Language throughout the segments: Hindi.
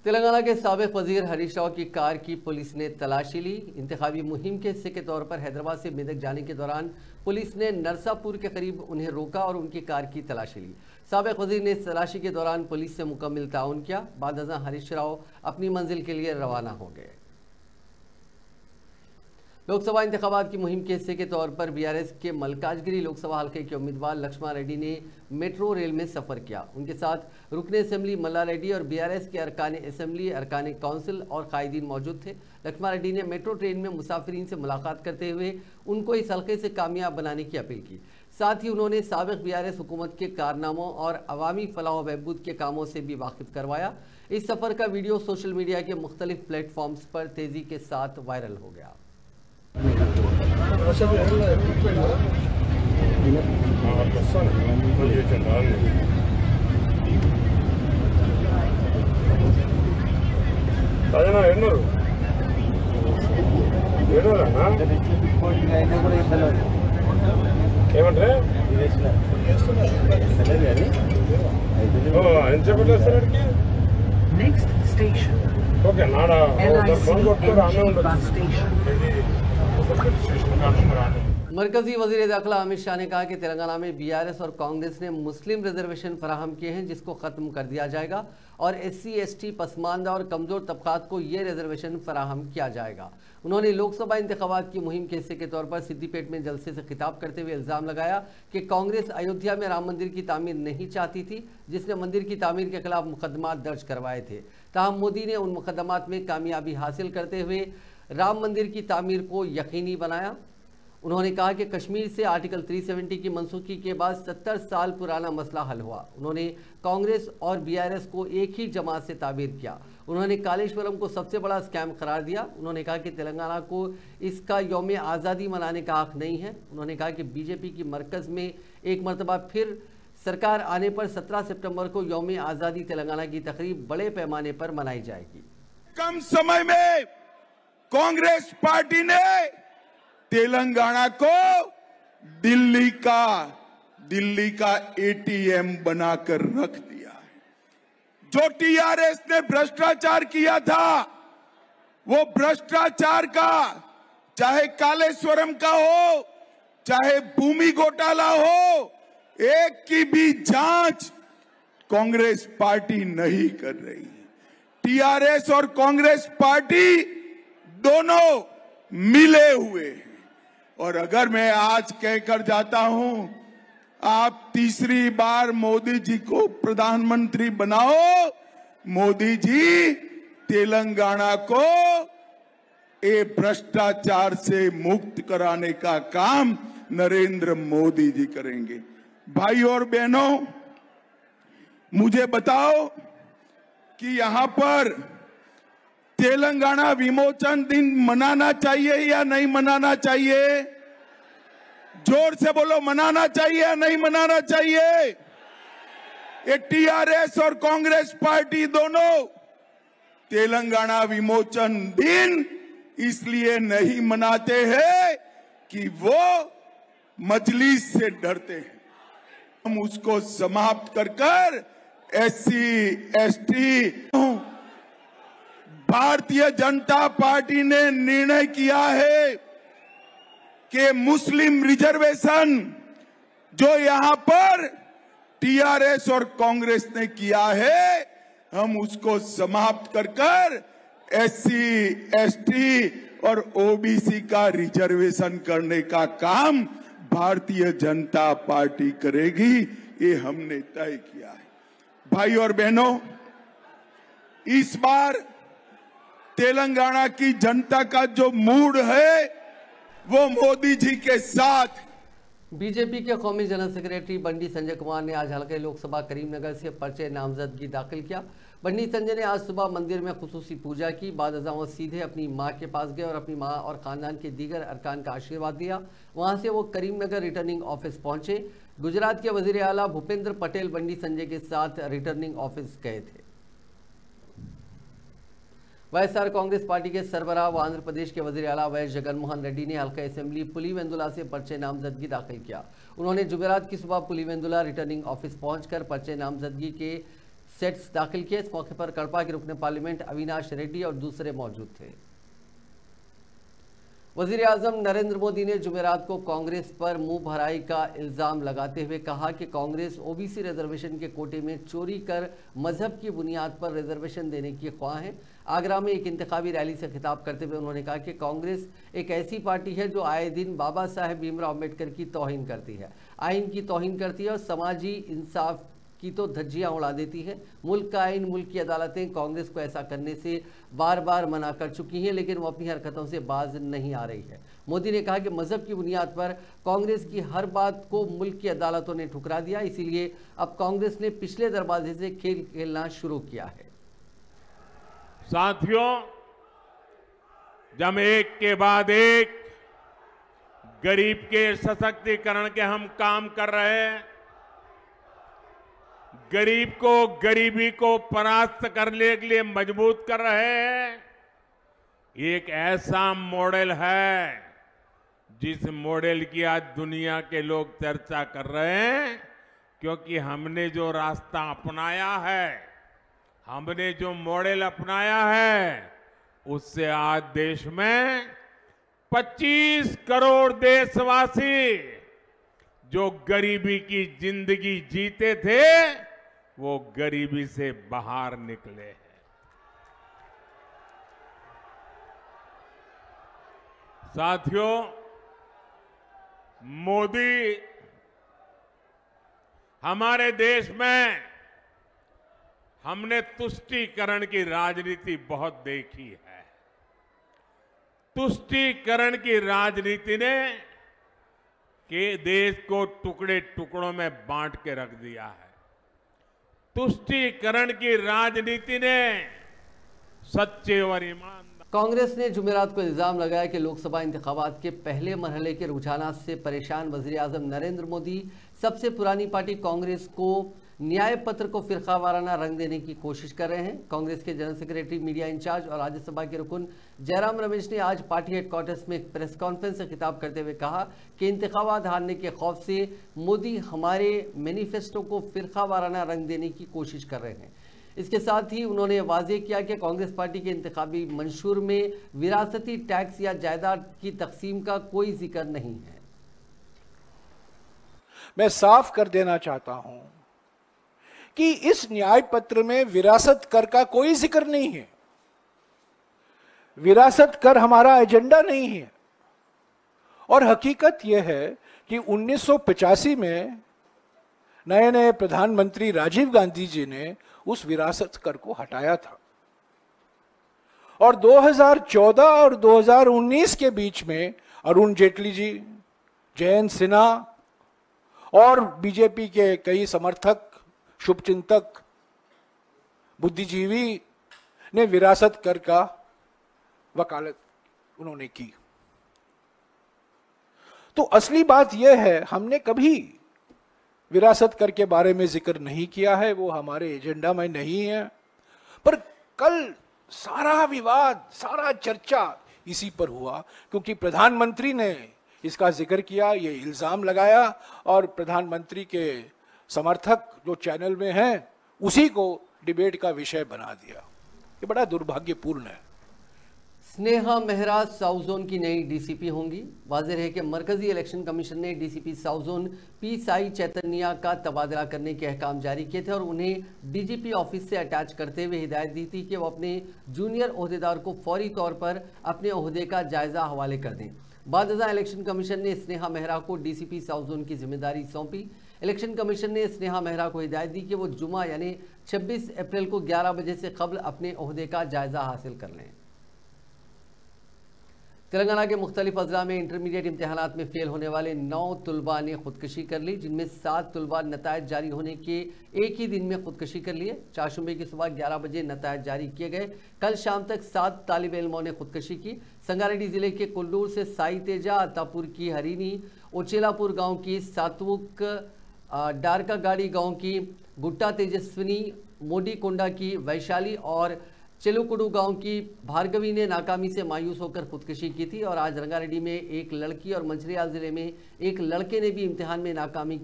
तेलंगाना के साबिक वजीर हरीश राव की कार की पुलिस ने तलाशी ली। इंतखाबी मुहिम के हिस्से के तौर पर हैदराबाद से मेदक जाने के दौरान पुलिस ने नरसापुर के करीब उन्हें रोका और उनकी कार की तलाशी ली। साबिक वजीर ने इस तलाशी के दौरान पुलिस से मुकम्मल ताउन किया। बाद अज़ां हरीश राव अपनी मंजिल के लिए रवाना हो गए। लोकसभा इंतखाबात की मुहिम के हिस्से के तौर पर बीआरएस के मलकाजगिरी लोकसभा हल्के के उम्मीदवार लक्ष्मण रेड्डी ने मेट्रो रेल में सफर किया। उनके साथ रुकने असेंबली मल्ला रेड्डी और बीआरएस के अरकान असेंबली, अरकान काउंसिल और कायदीन मौजूद थे। लक्ष्मण रेड्डी ने मेट्रो ट्रेन में मुसाफिरीन से मुलाकात करते हुए उनको इस हल्के से कामयाब बनाने की अपील की। साथ ही उन्होंने साबिक बीआरएस हुकूमत के कारनामों और अवामी फलाह व बहबूद के कामों से भी वाकिफ करवाया। इस सफर का वीडियो सोशल मीडिया के मुख्तलिफ प्लेटफॉर्म्स पर तेजी के साथ वायरल हो गया। Next station. Okay, nada. मरकजी वजीर दाखिला अमित शाह ने कहा कि तेलंगाना में बीआरएस और कांग्रेस ने मुस्लिम रिजर्वेशन फराहम किए हैं, जिसको ख़त्म कर दिया जाएगा और SC ST पसमानदा और कमज़ोर तबकात को ये रिजर्वेशन फराहम किया जाएगा। उन्होंने लोकसभा इंतखाबात की मुहिम के हिस्से के तौर पर सिद्दीपेट में जलसे से खिताब करते हुए इल्ज़ाम लगाया कि कांग्रेस अयोध्या में राम मंदिर की तामीर नहीं चाहती थी, जिसने मंदिर की तामीर के खिलाफ मुकदमा दर्ज करवाए थे। ताहम मोदी ने उन मुकदमात में कामयाबी हासिल करते हुए राम मंदिर की तामीर को यकीनी बनाया। उन्होंने कहा कि कश्मीर से आर्टिकल 370 की मनसूखी के बाद 70 साल पुराना मसला हल हुआ। उन्होंने कांग्रेस और बीआरएस को एक ही जमात से ताबीर किया। उन्होंने कालेश्वरम को सबसे बड़ा स्कैम करार दिया। उन्होंने कहा कि तेलंगाना को इसका यौम आज़ादी मनाने का हक नहीं है। उन्होंने कहा कि बीजेपी की मरकज़ में एक मरतबा फिर सरकार आने पर 17 सितंबर को यौम आज़ादी तेलंगाना की तकरीब बड़े पैमाने पर मनाई जाएगी। कम समय में कांग्रेस पार्टी ने तेलंगाना को दिल्ली का ATM बनाकर रख दिया है। जो टीआरएस ने भ्रष्टाचार किया था, वो भ्रष्टाचार का, चाहे कालेश्वरम का हो, चाहे भूमि घोटाला हो, एक की भी जांच कांग्रेस पार्टी नहीं कर रही है। टीआरएस और कांग्रेस पार्टी दोनों मिले हुए हैं। और अगर मैं आज कहकर जाता हूं, आप तीसरी बार मोदी जी को प्रधानमंत्री बनाओ, मोदी जी तेलंगाना को ये भ्रष्टाचार से मुक्त कराने का काम नरेंद्र मोदी जी करेंगे। भाई और बहनों, मुझे बताओ कि यहां पर तेलंगाना विमोचन दिन मनाना चाहिए या नहीं मनाना चाहिए? जोर से बोलो, मनाना चाहिए या नहीं मनाना चाहिए? ये टीआरएस और कांग्रेस पार्टी दोनों तेलंगाना विमोचन दिन इसलिए नहीं मनाते हैं कि वो मजलिस से डरते हैं। हम उसको समाप्त कर SC ST Bharatiya Janata party ने निर्णय किया है कि मुस्लिम रिजर्वेशन जो यहां पर टीआरएस और कांग्रेस ने किया है, हम उसको समाप्त कर SC ST और OBC का रिजर्वेशन करने का काम भारतीय जनता पार्टी करेगी। ये हमने तय किया है। भाई और बहनों, इस बार तेलंगाना की जनता का जो मूड है वो मोदी जी के साथ। बीजेपी के कौमी जनरल सेक्रेटरी बंडी संजय कुमार ने आज हल्के लोकसभा करीमनगर से पर्चे नामजदगी दाखिल किया। बंडी संजय ने आज सुबह मंदिर में खुसूसी पूजा की। बाद अज़ां वो सीधे अपनी मां के पास गए और अपनी मां और खानदान के दीगर अरकान का आशीर्वाद लिया। वहां से वो करीमनगर रिटर्निंग ऑफिस पहुंचे। गुजरात के वजीर आला भूपेंद्र पटेल बंडी संजय के साथ रिटर्निंग ऑफिस गए थे। वाईएसआर कांग्रेस पार्टी के सरबराह व आंध्र प्रदेश के वजीर आला वैएस जगनमोहन रेड्डी ने हल्का असेंबली पुलिवेंदुला से पर्चे नामजदगी दाखिल किया। उन्होंने जुमेरात की सुबह पुलिवेंदुला रिटर्निंग ऑफिस पहुंचकर पर्चे नामजदगी के सेट्स दाखिल किए। इस मौके पर कड़पा के रुकने पार्लियामेंट अविनाश रेड्डी और दूसरे मौजूद थे। वजीर आजम नरेंद्र मोदी ने जुमेरात को कांग्रेस पर मुंह भराई का इल्जाम लगाते हुए कहा कि कांग्रेस ओबीसी रिजर्वेशन के कोटे में चोरी कर मजहब की बुनियाद पर रिजर्वेशन देने की ख्वाह है। आगरा में एक इंतखाबी रैली से खिताब करते हुए उन्होंने कहा कि कांग्रेस एक ऐसी पार्टी है जो आए दिन बाबा साहेब भीमराव अम्बेडकर की तौहीन करती है, आइन की तौहीन करती है और समाजी इंसाफ की तो धज्जियां उड़ा देती है। मुल्क का आइन, मुल्क की अदालतें कांग्रेस को ऐसा करने से बार बार मना कर चुकी हैं, लेकिन वो अपनी हरकतों से बाज नहीं आ रही है। मोदी ने कहा कि मजहब की बुनियाद पर कांग्रेस की हर बात को मुल्क की अदालतों ने ठुकरा दिया, इसीलिए अब कांग्रेस ने पिछले दरवाजे से खेल खेलना शुरू किया है। साथियों, जब एक के बाद एक गरीब के सशक्तिकरण के हम काम कर रहे हैं, गरीब को गरीबी को परास्त करने के लिए मजबूत कर रहे हैं, एक ऐसा मॉडल है जिस मॉडल की आज दुनिया के लोग चर्चा कर रहे हैं, क्योंकि हमने जो रास्ता अपनाया है, हमने जो मॉडल अपनाया है, उससे आज देश में 25 करोड़ देशवासी जो गरीबी की जिंदगी जीते थे वो गरीबी से बाहर निकले हैं। साथियों, मोदी हमारे देश में हमने तुष्टीकरण की राजनीति बहुत देखी है। तुष्टीकरण की राजनीति ने के देश को टुकड़े टुकड़ों में बांट के रख दिया है। तुष्टीकरण की राजनीति ने सच्चे और ईमानदार। कांग्रेस ने जुमेरात को इल्जाम लगाया कि लोकसभा इंतखाबात के पहले मरहले के रुझानात से परेशान वजीर आजम नरेंद्र मोदी सबसे पुरानी पार्टी कांग्रेस को न्याय पत्र को फिरकावाराना रंग देने की कोशिश कर रहे हैं। कांग्रेस के जनरल सेक्रेटरी, मीडिया इंचार्ज और राज्यसभा के रुकन जयराम रमेश ने आज पार्टी हेडक्वार्टर्स में एक प्रेस कॉन्फ्रेंस से खिताब करते हुए कहा कि इंतखाबात हारने के खौफ से मोदी हमारे मैनिफेस्टो को फिरकावाराना रंग देने की कोशिश कर रहे हैं। इसके साथ ही उन्होंने वाजे किया कि कांग्रेस पार्टी के इंतखाबी मंशूर में विरासती टैक्स या जायदाद की तकसीम का कोई जिक्र नहीं है। मैं साफ कर देना चाहता हूं कि इस न्याय पत्र में विरासत कर का कोई जिक्र नहीं है। विरासत कर हमारा एजेंडा नहीं है। और हकीकत यह है कि 1985 में नए नए प्रधानमंत्री राजीव गांधी जी ने उस विरासत कर को हटाया था और 2014 और 2019 के बीच में अरुण जेटली जी, जयंत सिन्हा और बीजेपी के कई समर्थक, शुभचिंतक, बुद्धिजीवी ने विरासत कर का वकालत उन्होंने की। तो असली बात यह है, हमने कभी विरासत कर के बारे में जिक्र नहीं किया है, वो हमारे एजेंडा में नहीं है। पर कल सारा विवाद, सारा चर्चा इसी पर हुआ क्योंकि प्रधानमंत्री ने इसका जिक्र किया, ये इल्जाम लगाया और प्रधानमंत्री के समर्थक जो चैनल में हैं उसी को डिबेट का विषय बना दिया। ये बड़ा दुर्भाग्यपूर्ण है। स्नेहा मेहरा साउथ जोन की नई डीसीपी होंगी। वाज़ेह है कि मरकजी इलेक्शन कमीशन ने DCP south zone P Sai Chaitanya का तबादला करने के अहकाम जारी किए थे और उन्हें डीजीपी ऑफिस से अटैच करते हुए हिदायत दी थी कि वो अपने जूनियर ओहदेदार को फौरी तौर पर अपने ओहदे का जायजा हवाले कर दें। बादशाह इलेक्शन कमीशन ने स्नेहा मेहरा को डीसीपी साउथ जोन की जिम्मेदारी सौंपी। इलेक्शन कमीशन ने स्नेहा मेहरा को हिदायत दी कि वो जुमा यानी 26 अप्रैल को 11 बजे से कबल अपने ओहदे का जायजा हासिल कर लें। तेलंगाना के मुख्तलिफ अजला में इंटरमीडिएट इम्तहानात में फेल होने वाले 9 तलबा ने खुदकशी कर ली, जिनमें 7 तलबा नतायज जारी होने के एक ही दिन में खुदकशी कर लिए। चारशंबे की सुबह 11 बजे नतायज जारी किए गए। कल शाम तक 7 तालिब इल्मों ने खुदकशी की। संगारेड्डी जिले के कुल्लूर से साई तेजा, अतापुर की हरीनी, उचेलापुर गाँव की सातवुक, डारकागाड़ी गाँव की गुट्टा तेजस्विनी, मोडीकोंडा की वैशाली और चेलुकुडू गांव की भार्गवी ने नाकामी से मायूस होकर खुदकशी की थी। और आज रंगारेड्डी में एक लड़की और मंचिरियाल जिले में एक लड़के ने भी इम्तिहान में नाकामी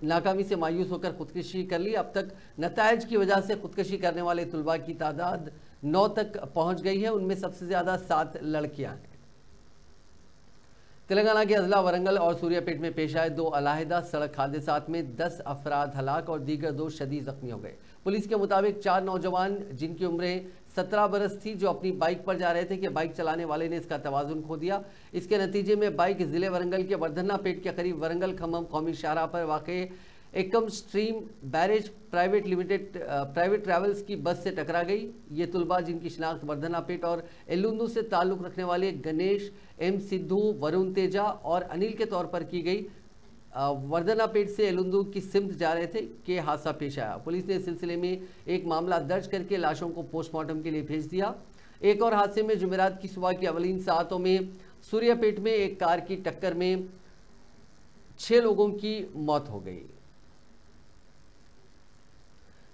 नाकामी से मायूस होकर खुदकुशी कर ली। अब तक नतायज की वजह से खुदकुशी करने वाले तुलबा की तादाद 9 तक पहुंच गई है। उनमें सबसे ज्यादा 7 लड़कियां हैं। तेलंगाना के अजला वरंगल और सूर्यापेट में पेश आए 2 अलहदा सड़क हादसात में 10 अफराद हलाक और दीगर 2 शदीद जख्मी हो गए। पुलिस के मुताबिक 4 नौजवान जिनकी उम्रें 17 बरस थी, जो अपनी बाइक पर जा रहे थे कि बाइक चलाने वाले ने इसका तवाजुन खो दिया। इसके नतीजे में बाइक जिले वरंगल के वर्धन्ना पेट के करीब वरंगल खम्मम कौमी शाहराह पर वाक़े एकम स्ट्रीम बैरेज प्राइवेट ट्रैवल्स की बस से टकरा गई। ये तुलबा जिनकी शिनाख्त वर्धन्ना पेट और एलुंदू से ताल्लुक़ रखने वाले गणेश, एम सिद्धू, वरुण तेजा और अनिल के तौर पर की गई वर्धन्ना पेट से एलुंदू की सिमत जा रहे थे कि हादसा पेश आया। पुलिस ने इस सिलसिले में एक मामला दर्ज करके लाशों को पोस्टमार्टम के लिए भेज दिया। एक और हादसे में जुमेरात की सुबह की अवलीन सातों में सूर्यापेट में एक कार की टक्कर में 6 लोगों की मौत हो गई।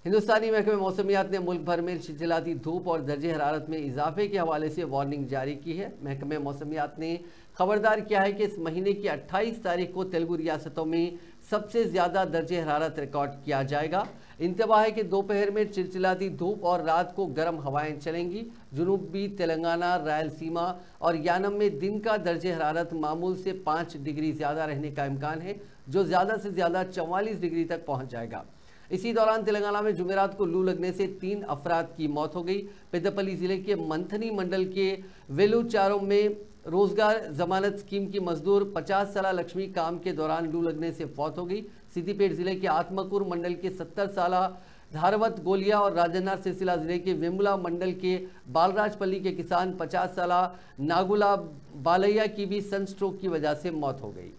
हिंदुस्तानी महकमे मौसमियात ने मुल्क भर में चिलचिलाती धूप और दर्जे हरारत में इजाफे के हवाले से वार्निंग जारी की है। महकमे मौसमियात ने खबरदार किया है कि इस महीने की 28 तारीख को तेलुगु रियासतों में सबसे ज़्यादा दर्जे हरारत रिकॉर्ड किया जाएगा। इंतबाह है कि दोपहर में चिलचिलाती धूप और रात को गर्म हवाएं चलेंगी। जुनूबी तेलंगाना, रायलसीमा और यानम में दिन का दर्जे हरारत मामूल से 5 डिग्री ज़्यादा रहने का इम्कान है, जो ज़्यादा से ज़्यादा 44 डिग्री तक पहुँच जाएगा। इसी दौरान तेलंगाना में जुमेरात को लू लगने से 3 अफराद की मौत हो गई। पेद्दपल्ली जिले के मंथनी मंडल के वेलुचारो में रोजगार जमानत स्कीम की मजदूर 50 साला लक्ष्मी काम के दौरान लू लगने से फौत हो गई। सिद्दीपेट जिले के आत्मकूर मंडल के 70 साला धारवत गोलिया और राजन्ना सिलसिला जिले के वेमुला मंडल के बालराजपल्ली के किसान 50 साला नागुला बालैया की भी सनस्ट्रोक की वजह से मौत हो गई।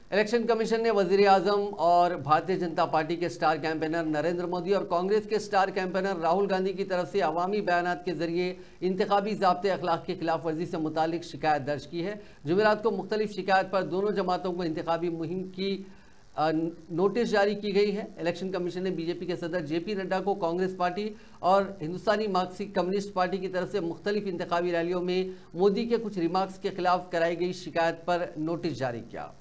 इलेक्शन कमीशन ने वजीर आजम और भारतीय जनता पार्टी के स्टार कैंपेनर नरेंद्र मोदी और कांग्रेस के स्टार कैंपेनर राहुल गांधी की तरफ से अवामी बयानात के जरिए इंतखाबी ज़ाब्ते अखलाक की खिलाफ वर्जी से मुतालिक शिकायत दर्ज की है। जुमेरात को मुख्तलिफ शिकायत पर दोनों जमातों को इंतखाबी मुहिम की नोटिस जारी की गई है। इलेक्शन कमीशन ने बीजेपी के सदर जेपी नड्डा को कांग्रेस पार्टी और हिंदुस्तानी मार्क्सिस्ट कम्युनिस्ट पार्टी की तरफ से मुख्तलिफ इंतखाबी रैलियों में मोदी के कुछ रिमार्क्स के खिलाफ कराई गई शिकायत पर नोटिस जारी किया।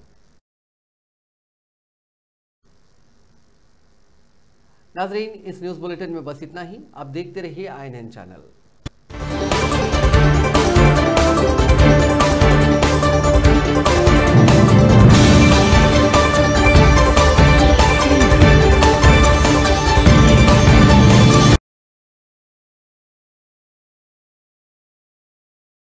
नाजरीन, इस न्यूज़ बुलेटिन में बस इतना ही। आप देखते रहिए INN चैनल।